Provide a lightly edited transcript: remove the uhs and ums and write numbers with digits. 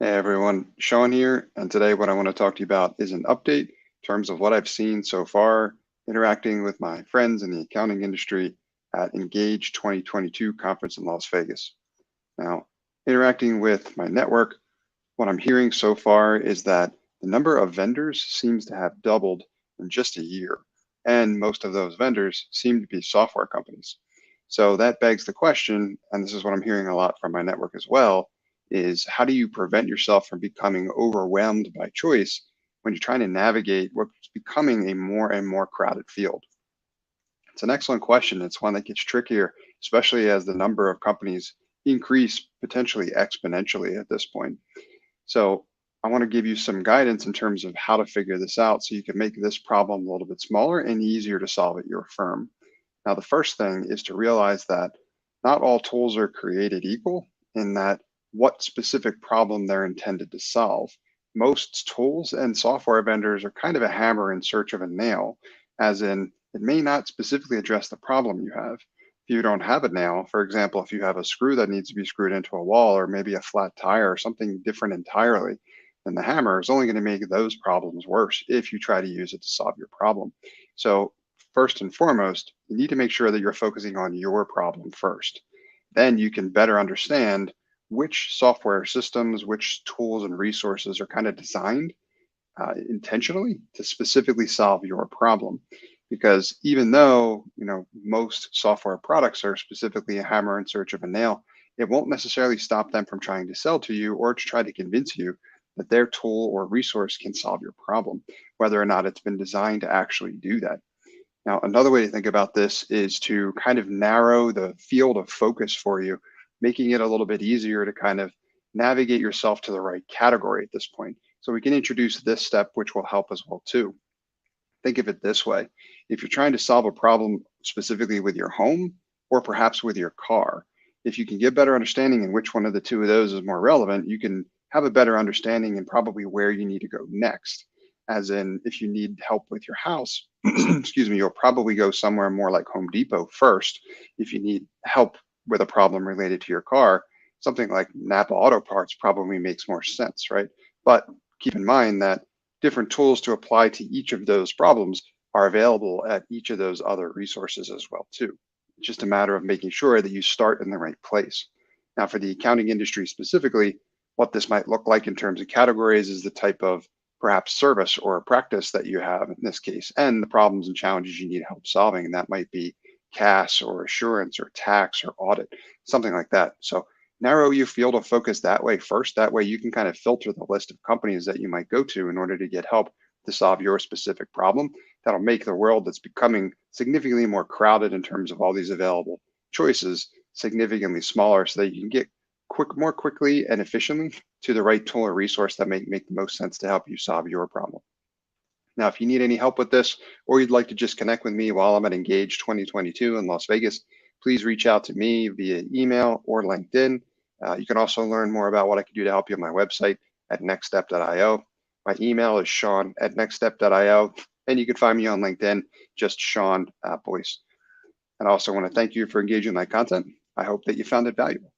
Hey everyone, Sean here, and today what I want to talk to you about is an update in terms of what I've seen so far interacting with my friends in the accounting industry at Engage 2022 conference in Las Vegas. Now, interacting with my network, what I'm hearing so far is that the number of vendors seems to have doubled in just a year, and most of those vendors seem to be software companies. So that begs the question, and this is what I'm hearing a lot from my network as well, is how do you prevent yourself from becoming overwhelmed by choice when you're trying to navigate what's becoming a more and more crowded field? It's an excellent question. It's one that gets trickier, especially as the number of companies increase potentially exponentially at this point. So I want to give you some guidance in terms of how to figure this out so you can make this problem a little bit smaller and easier to solve at your firm. Now, the first thing is to realize that not all tools are created equal in that what specific problem they're intended to solve. Most tools and software vendors are kind of a hammer in search of a nail, as in it may not specifically address the problem you have. If you don't have a nail, for example, if you have a screw that needs to be screwed into a wall or maybe a flat tire or something different entirely, then the hammer is only going to make those problems worse if you try to use it to solve your problem. So first and foremost, you need to make sure that you're focusing on your problem first. Then you can better understand which software systems, which tools and resources are kind of designed intentionally to specifically solve your problem. Because even though most software products are specifically a hammer in search of a nail, it won't necessarily stop them from trying to sell to you or to try to convince you that their tool or resource can solve your problem, whether or not it's been designed to actually do that. Now, another way to think about this is to kind of narrow the field of focus for you, making it a little bit easier to kind of navigate yourself to the right category at this point. So we can introduce this step, which will help as well too. Think of it this way. If you're trying to solve a problem specifically with your home or perhaps with your car, if you can get better understanding in which one of the two of those is more relevant, you can have a better understanding in probably where you need to go next. As in, if you need help with your house, excuse me, you'll probably go somewhere more like Home Depot first. If you need help with a problem related to your car, something like Napa Auto Parts probably makes more sense, right? But keep in mind that different tools to apply to each of those problems are available at each of those other resources as well too. It's just a matter of making sure that you start in the right place. Now, for the accounting industry specifically, what this might look like in terms of categories is the type of perhaps service or practice that you have in this case, and the problems and challenges you need help solving. And that might be CAS or assurance or tax or audit, something like that. So narrow your field of focus that way first. That way you can kind of filter the list of companies that you might go to in order to get help to solve your specific problem. That'll make the world that's becoming significantly more crowded in terms of all these available choices significantly smaller so that you can get more quickly and efficiently to the right tool or resource that may make the most sense to help you solve your problem. Now, if you need any help with this, or you'd like to just connect with me while I'm at Engage 2022 in Las Vegas, please reach out to me via email or LinkedIn. You can also learn more about what I can do to help you on my website at nextstep.io. My email is sean@nextstep.io, and you can find me on LinkedIn, just Sean Boyce. And I also want to thank you for engaging in my content. I hope that you found it valuable.